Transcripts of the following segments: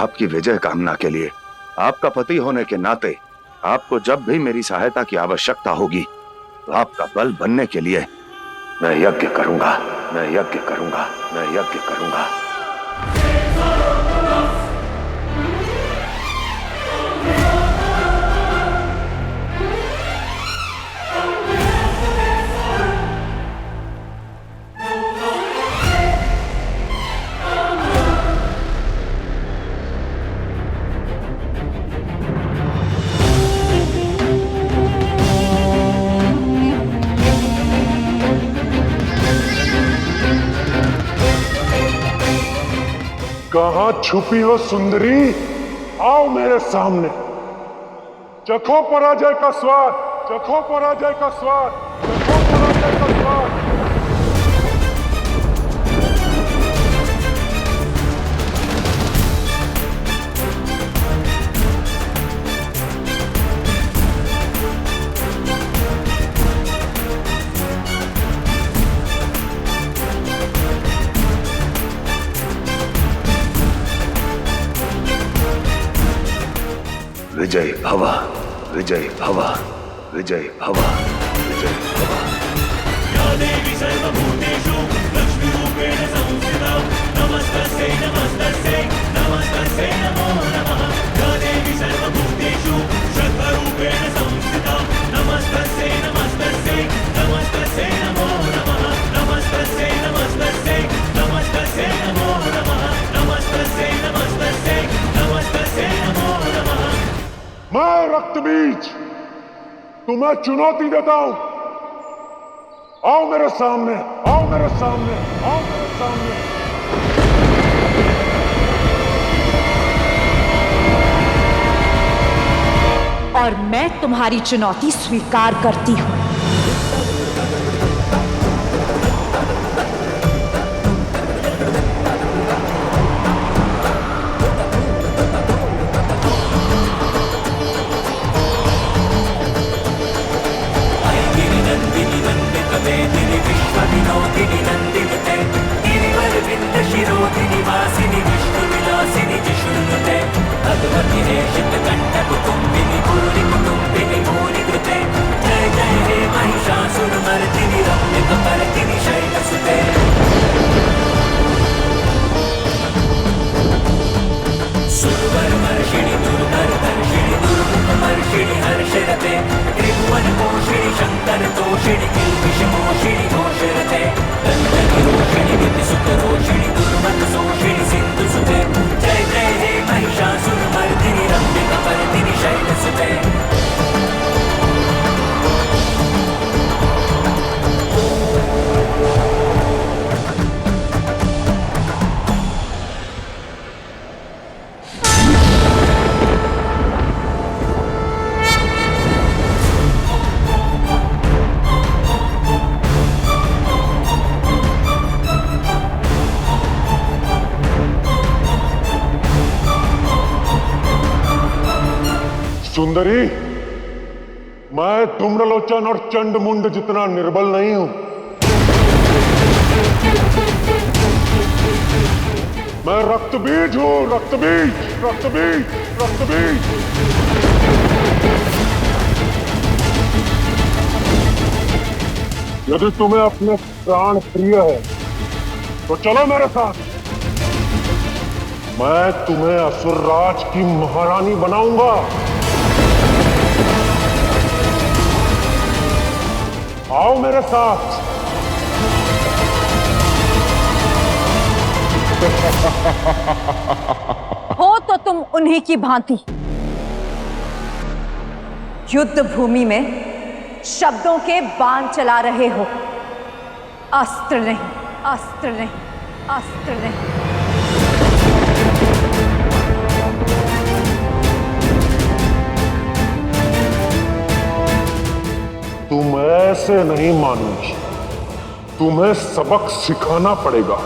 आपकी विजय कामना के लिए, आपका पति होने के नाते आपको जब भी मेरी सहायता की आवश्यकता होगी तो आपका बल बनने के लिए मैं यज्ञ करूंगा, मैं यज्ञ करूंगा, मैं यज्ञ करूंगा। कहां छुपी हो सुंदरी? आओ मेरे सामने। चखो पराजय का स्वाद, चखो पराजय का स्वाद, चखो पराजय का स्वाद। विजय भव, विजय भव, विजय भव, विजय भव। या देवी सर्वभूतेषु लक्ष्मीरूपेण संस्थिता नमस्तस्यै नमस्तस्यै नमस्तस्यै नमो नमः। या देवी सर्वभूतेषु शक्तिरूपेण संस्थिता नमस्तस्यै नमस्तस्यै नमस्तस्यै नमो नमः। नमस्तस्यै नमस्तस्यै नमस्तस्यै नमो नमः। नमस्तस्यै नमस्तस्यै नमस्तस्यै नमो नमः। मैं रक्तबीज तुम्हें चुनौती देता हूं। आओ मेरे सामने, आओ मेरे सामने, आओ मेरे सामने। और मैं तुम्हारी चुनौती स्वीकार करती हूं। विश्वविनोदिनि नन्दिनुते गिरिवरविन्दशिरोधिनि वासिनि विष्णुविलासिनि जिषुनुते भगवति हेषितकण्ठकुटुम्बिनि भूरिकुटुम्बिनि भूरिकृते जय जय हे महिषासुरमर्दिनि रम्यकपर्दिनि शैलसुते। सुरवरमर्षिणि दुर्धरधर्षिणि दुर्मुखमर्षिणि हर्षरते त्रिभुवनपोषिणि शङ्करतोषिणि किल्बिषमोषिणि घोषरते दण्डनिरोषिणि विधिसुतरोषिणि दुर्मतसोषिणि सिन्धुसुते जय जय हे महिषासुरमर्दिनि रम्यकपर्दिनि शैलसुते। सुंदरी, मैं धूम्रलोचन और चंडमुंड जितना निर्बल नहीं हूं। मैं रक्तबीज हूं, रक्तबीज, रक्तबीज, रक्तबीज। यदि तुम्हें अपने प्राण प्रिय है तो चलो मेरे साथ। मैं तुम्हें असुरराज की महारानी बनाऊंगा। आओ मेरे साथ। हो तो तुम उन्हीं की भांति युद्ध भूमि में शब्दों के बाण चला रहे हो। अस्त्र नहीं, अस्त्र नहीं, अस्त्र नहीं। तुम ऐसे नहीं मानोगी, तुम्हें सबक सिखाना पड़ेगा।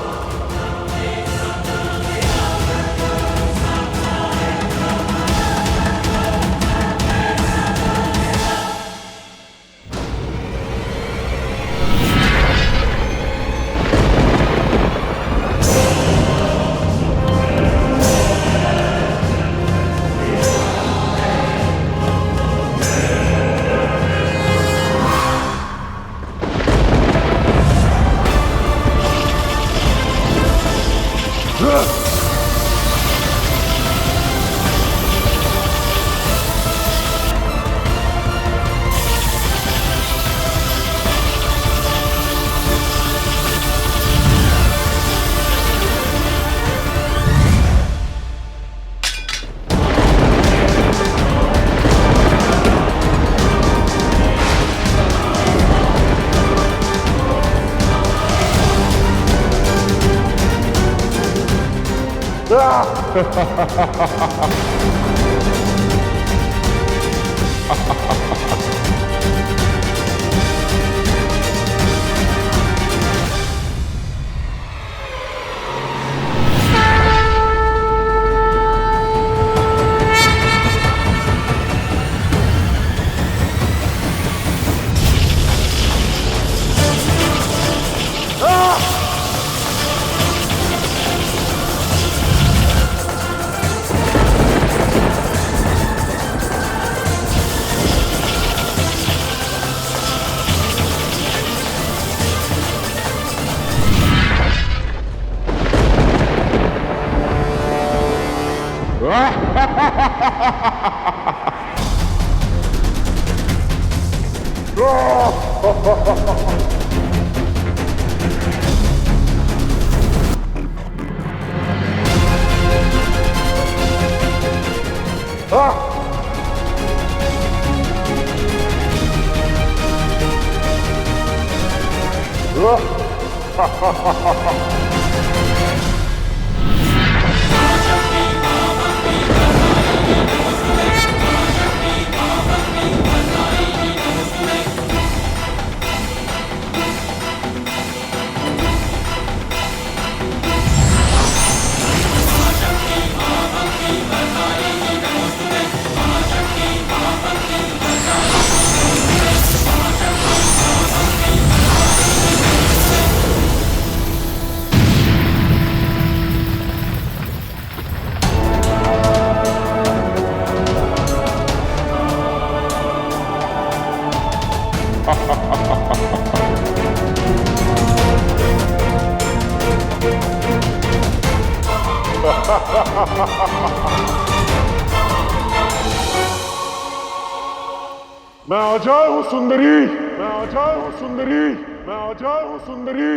मैं अजय हूं सुंदरी, मैं अजय हूं सुंदरी, मैं अजय हूं सुंदरी।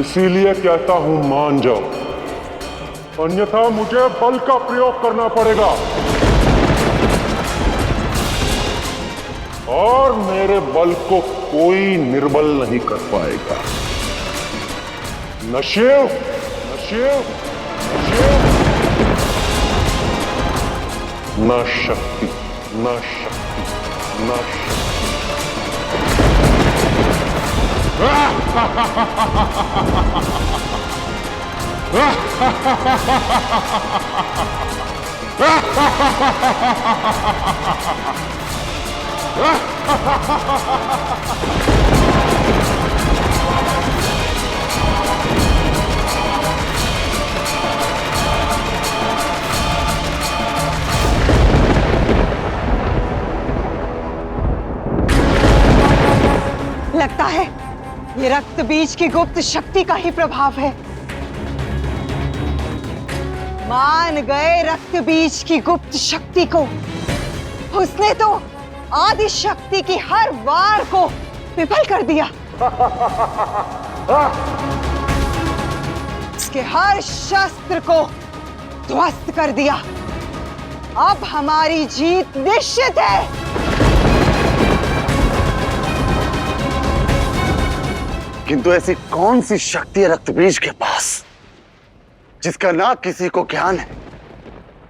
इसीलिए कहता हूं मान जाओ, अन्यथा मुझे बल का प्रयोग करना पड़ेगा और मेरे बल को कोई निर्बल नहीं कर पाएगा। न शिव, न शिव, न शिव, न शक्ति, न शक्ति, न शक्ति। लगता है ये रक्त बीज की गुप्त शक्ति का ही प्रभाव है। मान गए रक्त बीज की गुप्त शक्ति को। उसने तो आदि शक्ति की हर वार को विफल कर दिया। उसके हर शस्त्र को ध्वस्त कर दिया। अब हमारी जीत निश्चित है। किंतु ऐसी कौन सी शक्ति है रक्तबीज के पास जिसका ना किसी को ज्ञान है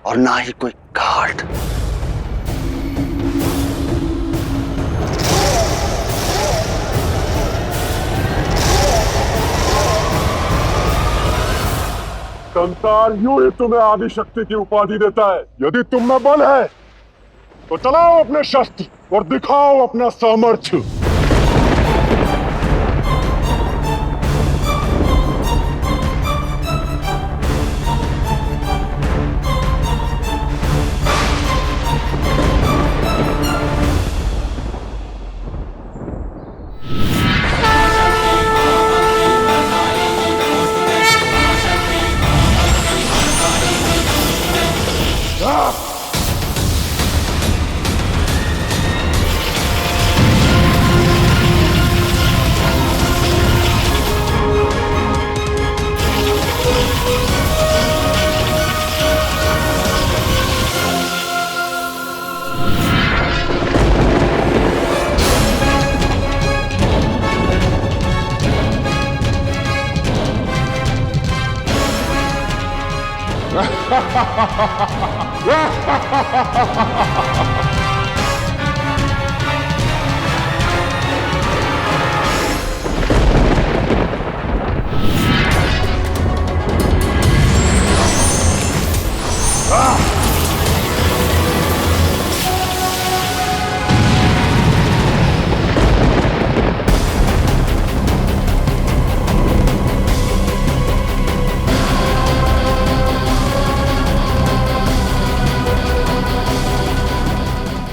और ना ही कोई काट? संसार यूं ही तुम्हें आदि शक्ति की उपाधि देता है। यदि तुम में बल है तो चलाओ अपने शस्त्र और दिखाओ अपना सामर्थ्य।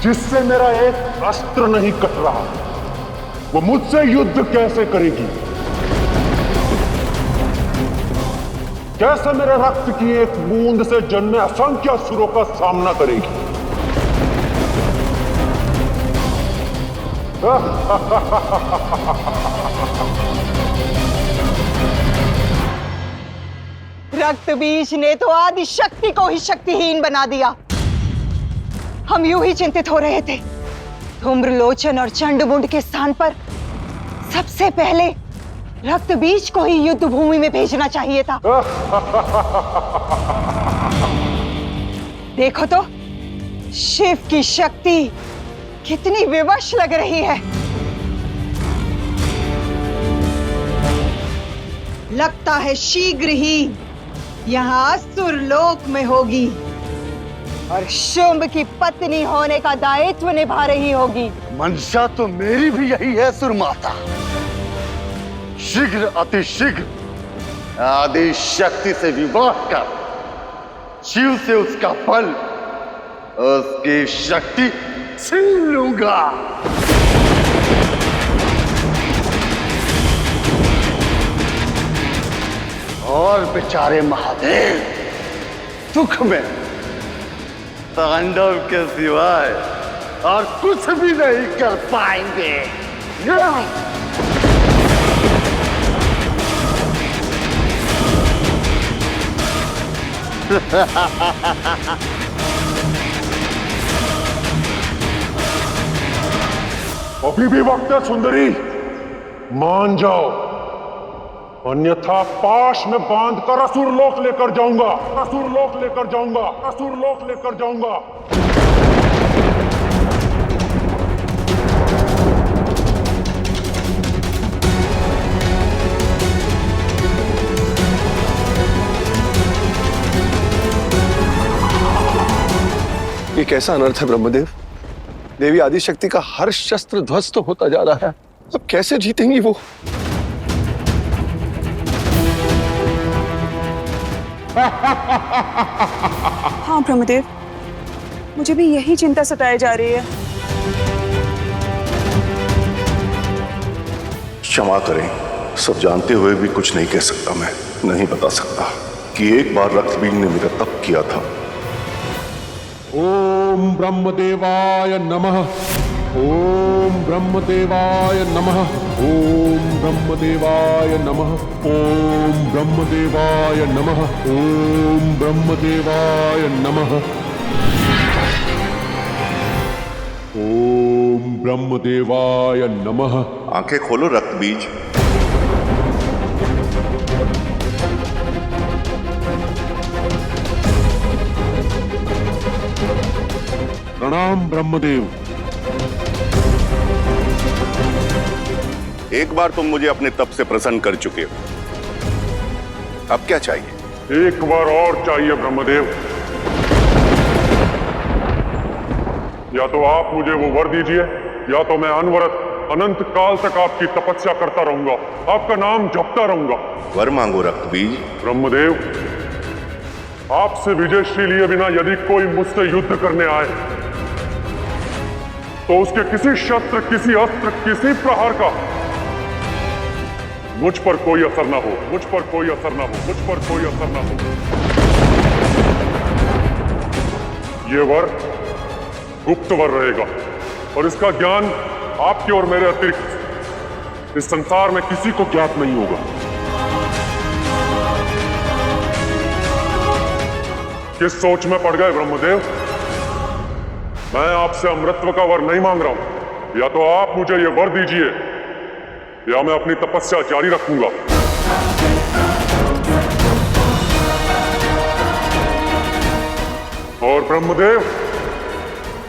जिससे मेरा एक अस्त्र नहीं कट रहा, वो मुझसे युद्ध कैसे करेगी? कैसे मेरे रक्त की एक बूंद से जन्मे असंख्य असुरों का सामना करेगी? रक्त बीज ने तो आदि शक्ति को ही शक्तिहीन बना दिया। हम यूं ही चिंतित हो रहे थे। धूम्रलोचन और चंडमुंड के स्थान पर सबसे पहले रक्त बीज को ही युद्ध भूमि में भेजना चाहिए था। देखो तो शिव की शक्ति कितनी विवश लग रही है। लगता है शीघ्र ही यहाँ असुर लोक में होगी और शुंभ की पत्नी होने का दायित्व निभा रही होगी। मंशा तो मेरी भी यही है सुरमाता। शीघ्र अतिशीघ्र आदि शक्ति से विवाह कर शिव से उसका बल, उसकी शक्ति छीन लूंगा। और बेचारे महादेव दुख में तांडव के सिवाय और कुछ भी नहीं कर पाएंगे। अभी भी वक्त है सुंदरी, मान जाओ, अन्यथा पाश में बांध कर असुर लोक लेकर जाऊंगा, असुर लोक लेकर जाऊंगा, असुर लोक लेकर जाऊंगा। ये कैसा अनर्थ है ब्रह्मदेव? देवी आदिशक्ति का हर शस्त्र ध्वस्त होता जा रहा है। अब कैसे जीतेंगी वो? हाँ ब्रह्मदेव, मुझे भी यही चिंता सताई जा रही है। क्षमा करें, सब जानते हुए भी कुछ नहीं कह सकता। मैं नहीं बता सकता कि एक बार रक्तबीज ने मेरा तप किया था। ओम ब्रह्मदेवाय नमः, ओम ब्रह्मदेवाय नमः, ओम ब्रह्मदेवाय नमः, ओम ब्रह्मदेवाय नमः, ओम ब्रह्मदेवाय नमः, ओम ब्रह्मदेवाय नमः। आंखें खोलो रक्तबीज। प्रणाम ब्रह्मदेव। एक बार तुम मुझे अपने तप से प्रसन्न कर चुके हो, अब क्या चाहिए? एक बार और चाहिए ब्रह्मदेव। या तो आप मुझे वो वर दीजिए, या तो मैं अनवरत अनंत काल तक आपकी तपस्या करता रहूंगा, आपका नाम जपता रहूंगा। वर मांगो रक्तबीज। ब्रह्मदेव, आपसे विजयश्री लिए बिना यदि कोई मुझसे युद्ध करने आए तो उसके किसी शस्त्र, किसी अस्त्र, किसी प्रहार का मुझ पर कोई असर ना हो, मुझ पर कोई असर ना हो, मुझ पर कोई असर ना हो। ये वर गुप्त वर रहेगा और इसका ज्ञान आपके और मेरे अतिरिक्त इस संसार में किसी को ज्ञात नहीं होगा। किस सोच में पड़ गए ब्रह्मदेव? मैं आपसे अमृतत्व का वर नहीं मांग रहा हूं। या तो आप मुझे यह वर दीजिए या मैं अपनी तपस्या जारी रखूंगा। और ब्रह्मदेव,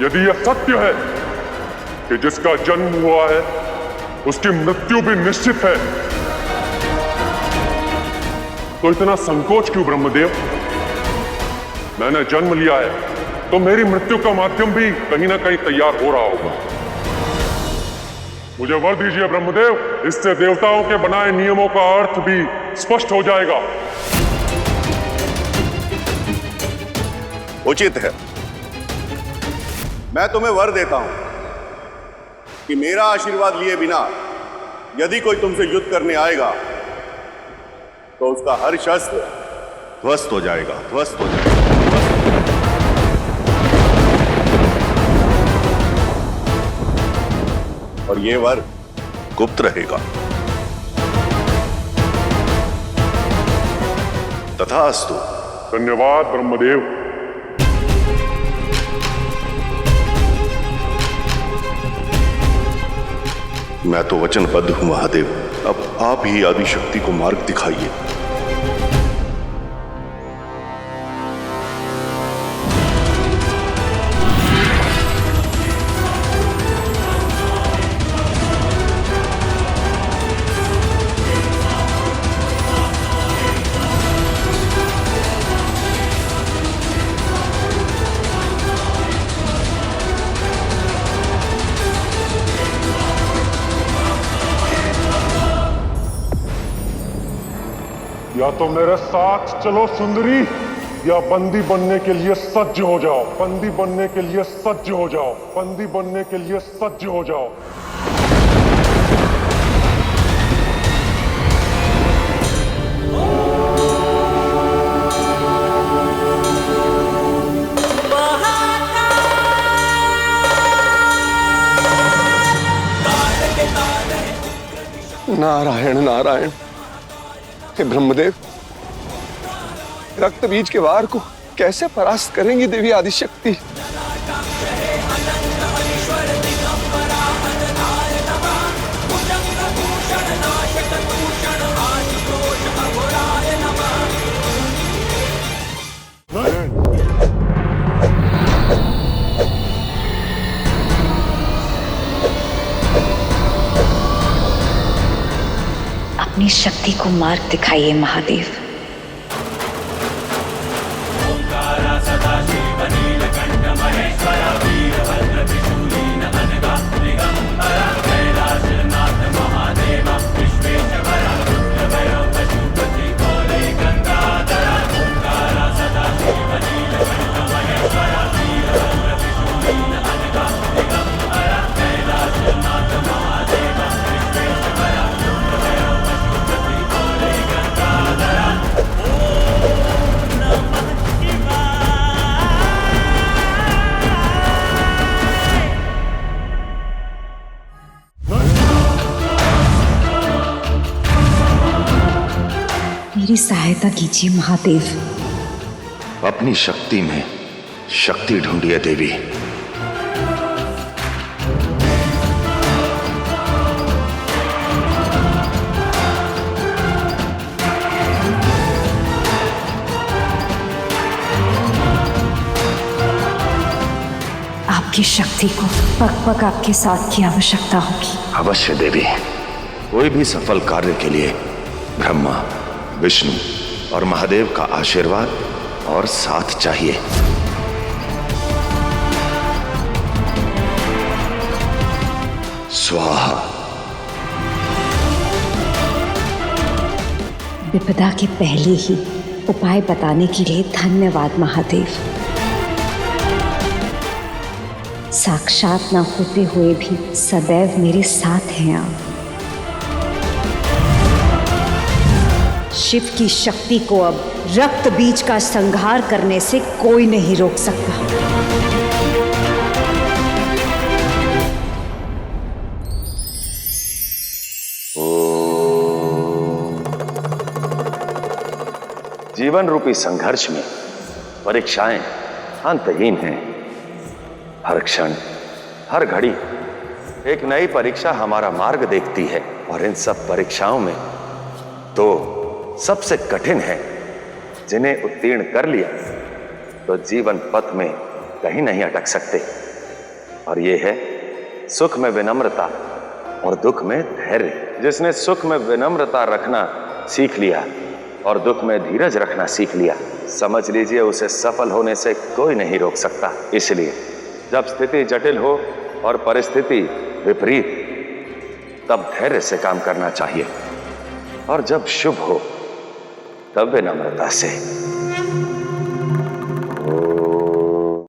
यदि यह सत्य है कि जिसका जन्म हुआ है उसकी मृत्यु भी निश्चित है, तो इतना संकोच क्यों ब्रह्मदेव? मैंने जन्म लिया है तो मेरी मृत्यु का माध्यम भी कहीं ना कहीं तैयार हो रहा होगा। मुझे वर दीजिए ब्रह्मदेव, इससे देवताओं के बनाए नियमों का अर्थ भी स्पष्ट हो जाएगा। उचित है। मैं तुम्हें वर देता हूं कि मेरा आशीर्वाद लिए बिना यदि कोई तुमसे युद्ध करने आएगा तो उसका हर शस्त्र ध्वस्त हो जाएगा, ध्वस्त हो जाएगा। और ये वर गुप्त रहेगा। तथास्तु। धन्यवाद ब्रह्मदेव। मैं तो वचनबद्ध हूं महादेव, अब आप ही आदिशक्ति को मार्ग दिखाइए। या तो मेरे साथ चलो सुंदरी, या बंदी बनने के लिए सज्ज हो जाओ। बंदी बनने के लिए सज्ज हो जाओ। बंदी बनने के लिए सज्ज हो जाओ। नारायण नारायण। हे ब्रह्मदेव, रक्त बीज के वार को कैसे परास्त करेंगी देवी आदिशक्ति? अपनी शक्ति को मार्ग दिखाइए महादेव। मेरी सहायता कीजिए महादेव। अपनी शक्ति में शक्ति ढूंढिए देवी। आपकी शक्ति को पग पग आपके साथ की आवश्यकता होगी। अवश्य देवी। कोई भी सफल कार्य के लिए ब्रह्मा, विष्णु और महादेव का आशीर्वाद और साथ चाहिए। स्वाहा। विपदा के पहले ही उपाय बताने के लिए धन्यवाद महादेव। साक्षात न होते हुए भी सदैव मेरे साथ हैं आप। शिव की शक्ति को अब रक्त बीज का संहार करने से कोई नहीं रोक सकता। जीवन रूपी संघर्ष में परीक्षाएं अंतहीन हैं। हर क्षण, हर घड़ी एक नई परीक्षा हमारा मार्ग देखती है, और इन सब परीक्षाओं में तो सबसे कठिन है जिन्हें उत्तीर्ण कर लिया तो जीवन पथ में कहीं नहीं अटक सकते। और ये है सुख में विनम्रता और दुख में धैर्य। जिसने सुख में विनम्रता रखना सीख लिया और दुख में धीरज रखना सीख लिया, समझ लीजिए उसे सफल होने से कोई नहीं रोक सकता। इसलिए जब स्थिति जटिल हो और परिस्थिति विपरीत, तब धैर्य से काम करना चाहिए, और जब शुभ हो तब विनम्रता से।